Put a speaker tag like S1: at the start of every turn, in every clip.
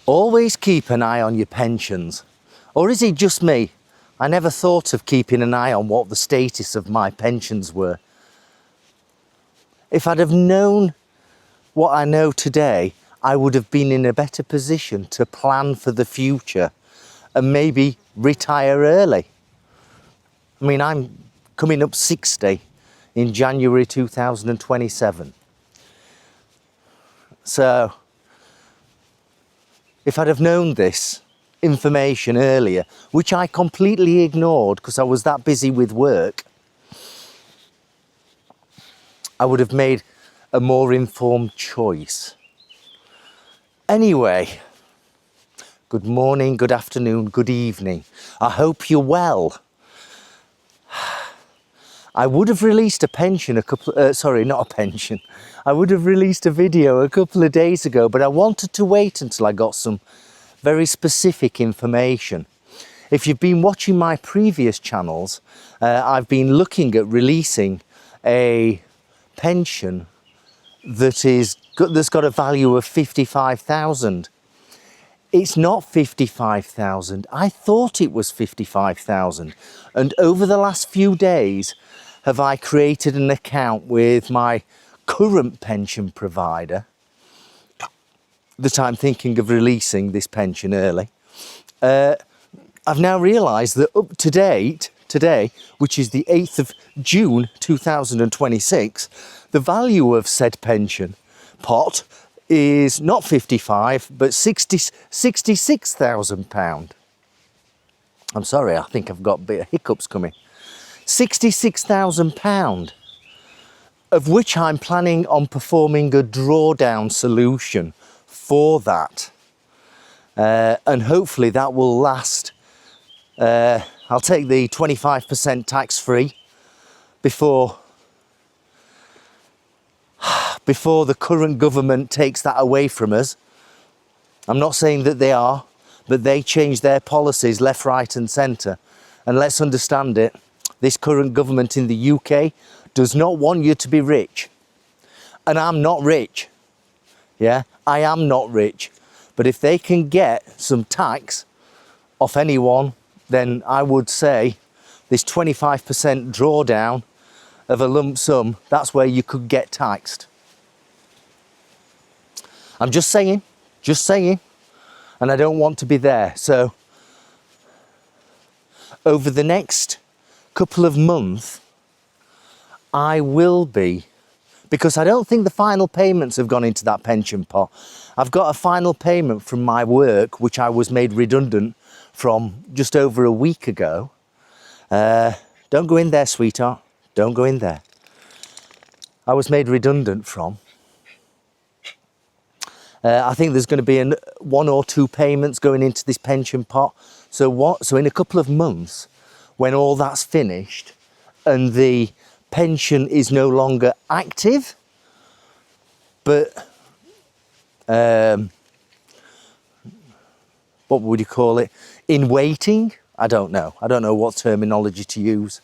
S1: Always keep an eye on your pensions. Or is it just me? I never thought of keeping an eye on what the status of my pensions were. If I'd have known what I know today, I would have been in a better position to plan for the future and maybe retire early. I mean, I'm coming up 60 in January 2027. So, if I'd have known this information earlier, which I completely ignored because I was that busy with work, I would have made a more informed choice. Anyway, good morning, good afternoon, good evening. I hope you're well. I would have released a pension I would have released a video a couple of days ago, but I wanted to wait until I got some very specific information. If you've been watching my previous channels, I've been looking at releasing a pension that's got a value of 55,000. It's not 55,000. I thought it was 55,000. And over the last few days, have I created an account with my current pension provider that I'm thinking of releasing this pension early. I've now realised that up to date, today, which is the 8th of June 2026, the value of said pension pot is not 55, but £66,000. I'm sorry, I think I've got a bit of hiccups coming. £66,000, of which I'm planning on performing a drawdown solution for that. And hopefully that will last. I'll take the 25% tax-free before the current government takes that away from us. I'm not saying that they are, but they change their policies left, right and centre. And let's understand it, this current government in the UK does not want you to be rich. And I'm not rich. Yeah, I am not rich. But if they can get some tax off anyone, then I would say this 25% drawdown of a lump sum, that's where you could get taxed. I'm just saying, and I don't want to be there. So over the next couple of months, I will be, because I don't think the final payments have gone into that pension pot. I've got a final payment from my work, which I was made redundant from just over a week ago. Don't go in there, sweetheart. Don't go in there. I was made redundant from. I think there's going to be one or two payments going into this pension pot. So in a couple of months, when all that's finished and the pension is no longer active, but what would you call it? In waiting? I don't know what terminology to use.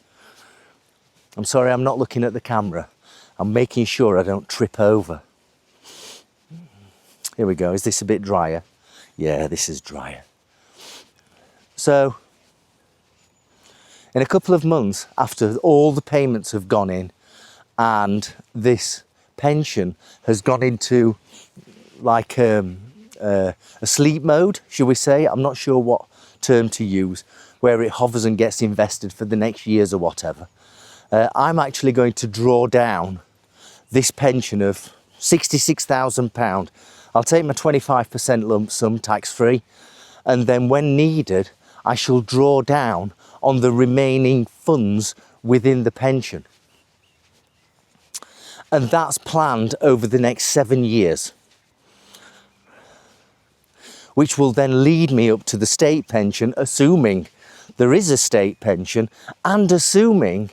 S1: I'm sorry, I'm not looking at the camera. I'm making sure I don't trip over. Here we go. Is this a bit drier? Yeah, this is drier. So, in a couple of months, after all the payments have gone in and this pension has gone into like a sleep mode, shall we say? I'm not sure what term to use, where it hovers and gets invested for the next years or whatever. I'm actually going to draw down this pension of £66,000. I'll take my 25% lump sum tax-free, and then when needed, I shall draw down on the remaining funds within the pension. And that's planned over the next 7 years, which will then lead me up to the state pension, assuming there is a state pension, and assuming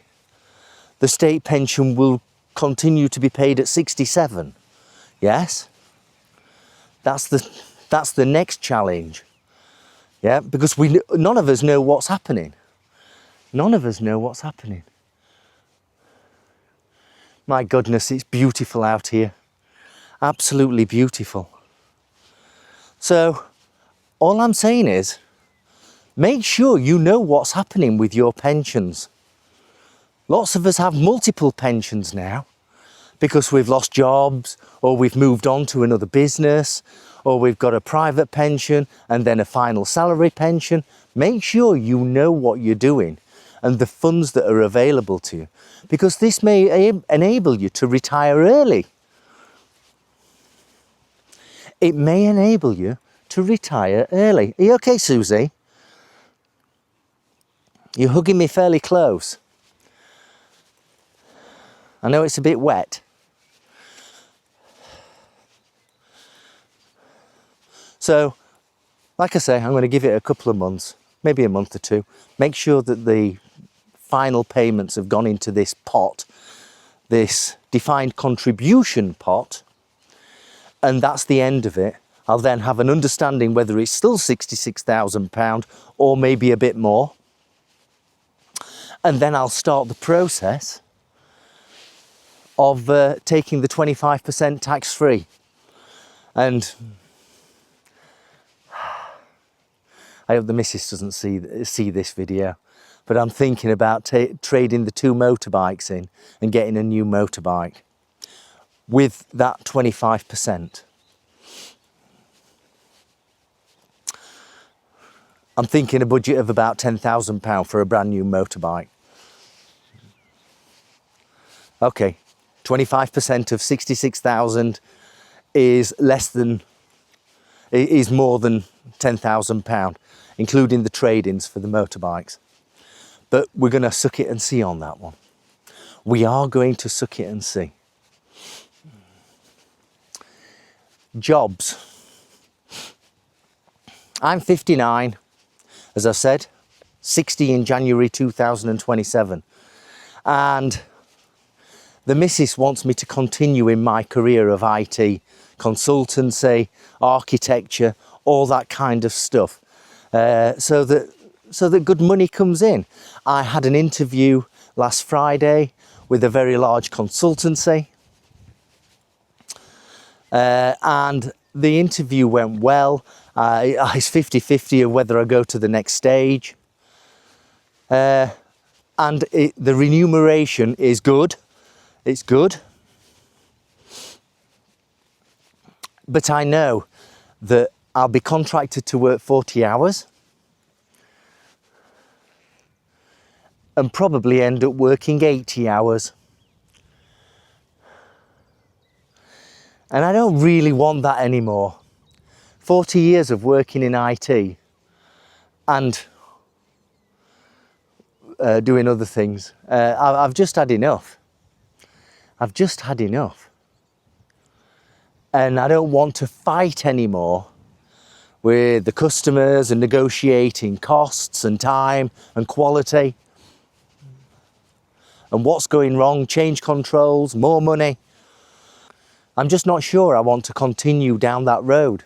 S1: the state pension will continue to be paid at 67. Yes? That's the next challenge. Yeah, because none of us know what's happening. None of us know what's happening. My goodness, it's beautiful out here. Absolutely beautiful. So All I'm saying is, make sure you know what's happening with your pensions. Lots of us have multiple pensions now because we've lost jobs, or we've moved on to another business, or we've got a private pension and then a final salary pension. Make sure you know what you're doing and the funds that are available to you, because this may enable you to retire early. It may enable you to retire early. Are you okay, Susie? You're hugging me fairly close. I know it's a bit wet. So, like I say, I'm going to give it a couple of months, maybe a month or two. Make sure that the final payments have gone into this pot, this defined contribution pot, and that's the end of it. I'll then have an understanding whether it's still £66,000 or maybe a bit more. And then I'll start the process of taking the 25% tax-free. And I hope the missus doesn't see this video, but I'm thinking about trading the 2 motorbikes in and getting a new motorbike with that 25%. I'm thinking a budget of about £10,000 for a brand new motorbike. Okay, 25% of 66,000 is more than £10,000, including the trade-ins for the motorbikes. But we're going to suck it and see on that one. We are going to suck it and see. Jobs. I'm 59, as I said, 60 in January 2027. And the missus wants me to continue in my career of IT, consultancy, architecture, all that kind of stuff, so that good money comes in. I had an interview last Friday with a very large consultancy, and the interview went well. It's 50-50 of whether I go to the next stage, and the remuneration is good. It's good, but I know that I'll be contracted to work 40 hours and probably end up working 80 hours. And I don't really want that anymore. 40 years of working in IT and doing other things. I've just had enough. I've just had enough. And I don't want to fight anymore with the customers and negotiating costs and time and quality. And what's going wrong, change controls, more money. I'm just not sure I want to continue down that road.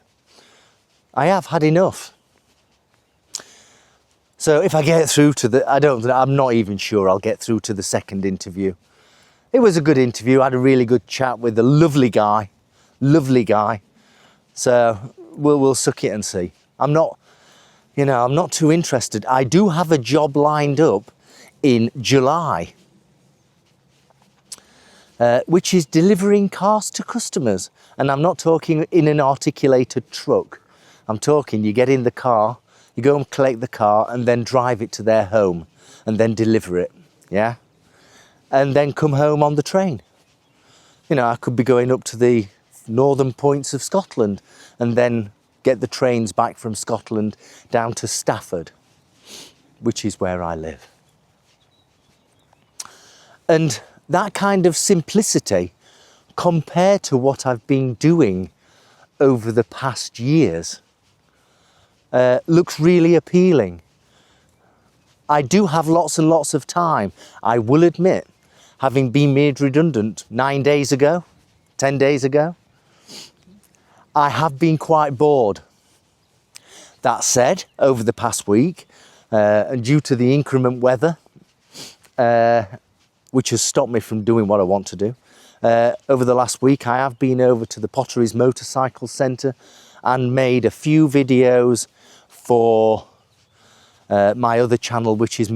S1: I have had enough. So if I get through to I'm not even sure I'll get through to the second interview. It was a good interview. I had a really good chat with a lovely guy. So we'll suck it and see. I'm not too interested. I do have a job lined up in July, which is delivering cars to customers. And I'm not talking in an articulated truck. I'm talking you get in the car, you go and collect the car and then drive it to their home and then deliver it, yeah? And then come home on the train. I could be going up to the northern points of Scotland and then get the trains back from Scotland down to Stafford, which is where I live. And that kind of simplicity, compared to what I've been doing over the past years, looks really appealing. I do have lots and lots of time, I will admit, having been made redundant 9 days ago, 10 days ago. I have been quite bored. That said, over the past week, and due to the inclement weather, which has stopped me from doing what I want to do, over the last week I have been over to the Potteries Motorcycle Centre and made a few videos for my other channel, which is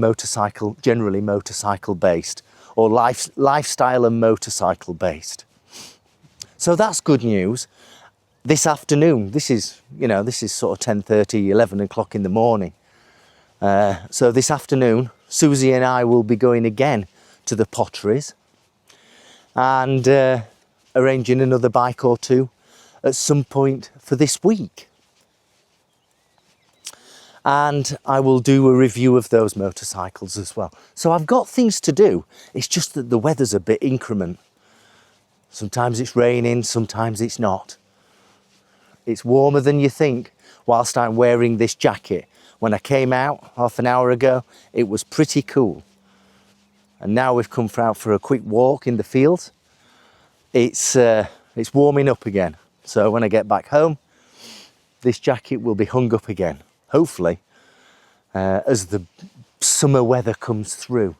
S1: generally motorcycle based, or lifestyle and motorcycle based. So that's good news. This afternoon, this is sort of 10:30, 11 o'clock in the morning. So this afternoon, Susie and I will be going again to the potteries and arranging another bike or two at some point for this week. And I will do a review of those motorcycles as well. So I've got things to do. It's just that the weather's a bit increment. Sometimes it's raining, sometimes it's not. It's warmer than you think whilst I'm wearing this jacket. When I came out half an hour ago, it was pretty cool. And now we've come out for a quick walk in the fields. It's warming up again. So when I get back home, this jacket will be hung up again, hopefully, as the summer weather comes through.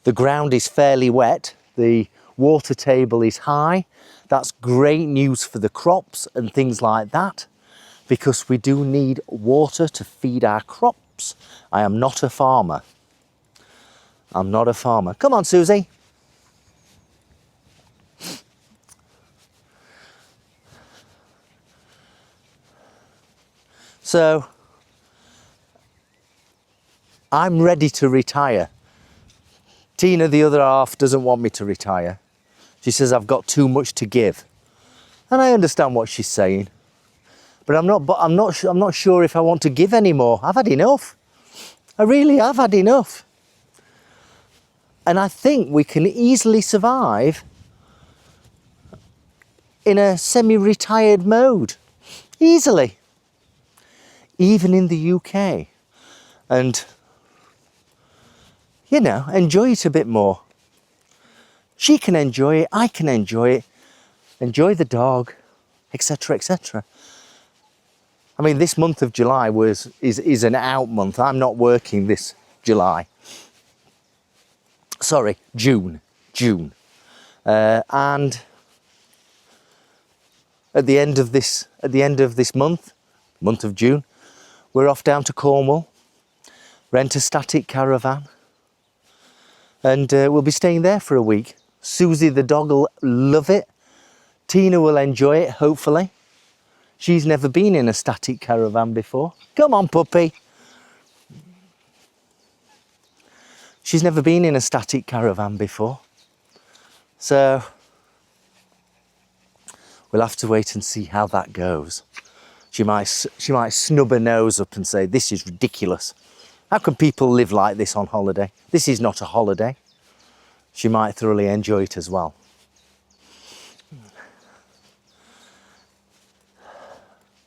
S1: The ground is fairly wet. The water table is high. That's great news for the crops and things like that, because we do need water to feed our crops. I am not a farmer. I'm not a farmer. Come on, Susie. So, I'm ready to retire. Tina, the other half, doesn't want me to retire. She says I've got too much to give. And I understand what she's saying. But I'm not sure if I want to give anymore. I've had enough. I really have had enough. And I think we can easily survive in a semi-retired mode. Easily. Even in the UK. And, enjoy it a bit more. She can enjoy it, I can enjoy it, enjoy the dog, etc., etc. I mean, this month of July is an out month. I'm not working this July. Sorry, June. And at the end of this month of June, we're off down to Cornwall, rent a static caravan, and we'll be staying there for a week. Susie the dog will love it. Tina will enjoy it, hopefully. She's never been in a static caravan before. Come on, puppy. She's never been in a static caravan before. So we'll have to wait and see how that goes. She might snub her nose up and say, this is ridiculous. How can people live like this on holiday? This is not a holiday. She might thoroughly enjoy it as well.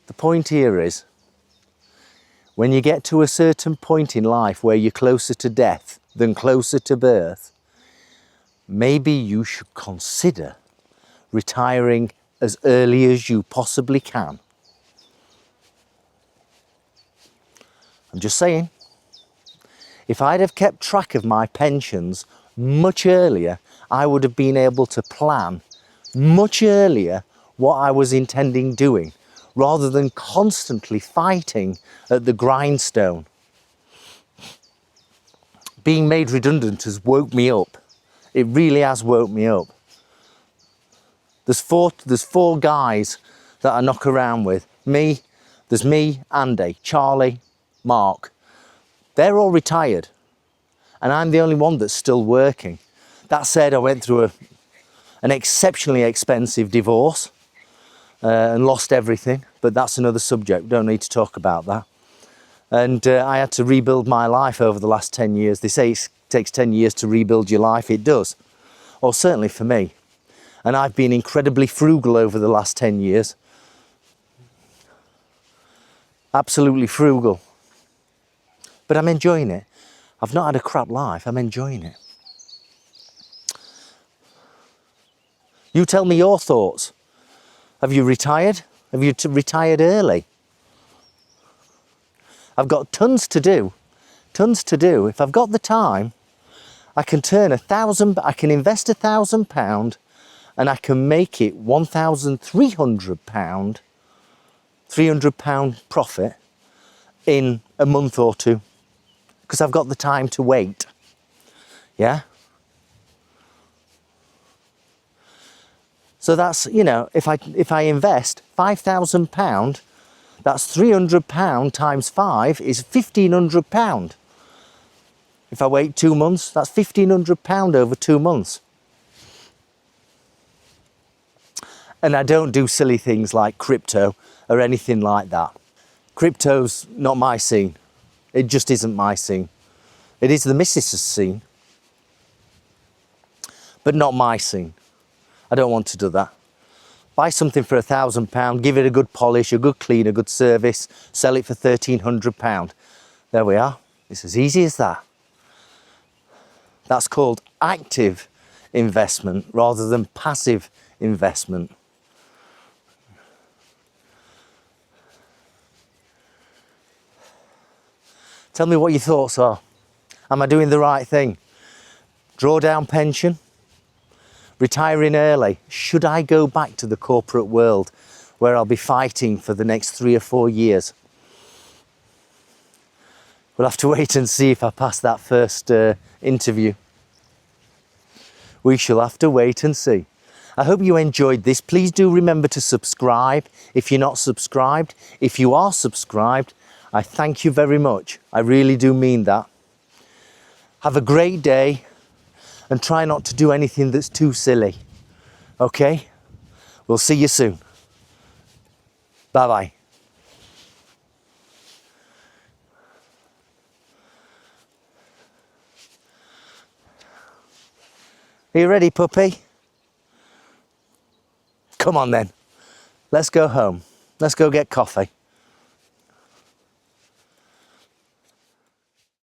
S1: The point here is, when you get to a certain point in life where you're closer to death than closer to birth, maybe you should consider retiring as early as you possibly can. I'm just saying, if I'd have kept track of my pensions much earlier, I would have been able to plan much earlier what I was intending doing, rather than constantly fighting at the grindstone. Being made redundant has woke me up. It really has woke me up. There's four guys that I knock around with. There's me, Andy, Charlie, Mark. They're all retired. And I'm the only one that's still working. That said, I went through an exceptionally expensive divorce and lost everything. But that's another subject. We don't need to talk about that. And I had to rebuild my life over the last 10 years. They say it takes 10 years to rebuild your life. It does. Or certainly for me. And I've been incredibly frugal over the last 10 years. Absolutely frugal. But I'm enjoying it. I've not had a crap life. I'm enjoying it. You tell me your thoughts. Have you retired? Have you retired early? I've got tons to do. Tons to do. If I've got the time, I can I can invest £1,000 and I can make it £1,300 £300 profit in a month or two, because I've got the time to wait. Yeah? So that's, you know, if I invest £5,000, that's £300 times 5 is £1,500. If I wait 2 months, that's £1,500 over 2 months. And I don't do silly things like crypto or anything like that. Crypto's not my scene. It just isn't my scene. It is the missus's scene, but not my scene. I don't want to do that. Buy something for £1,000, give it a good polish, a good clean, a good service, sell it for £1,300. There we are. It's as easy as that. That's called active investment rather than passive investment. Tell me what your thoughts are. Am I doing the right thing? Drawdown pension? Retiring early? Should I go back to the corporate world where I'll be fighting for the next 3 or 4 years? We'll have to wait and see if I pass that first interview. We shall have to wait and see. I hope you enjoyed this. Please do remember to subscribe if you're not subscribed. If you are subscribed, I thank you very much. I really do mean that. Have a great day and try not to do anything that's too silly. Okay? We'll see you soon. Bye-bye. Are you ready, puppy? Come on then. Let's go home. Let's go get coffee.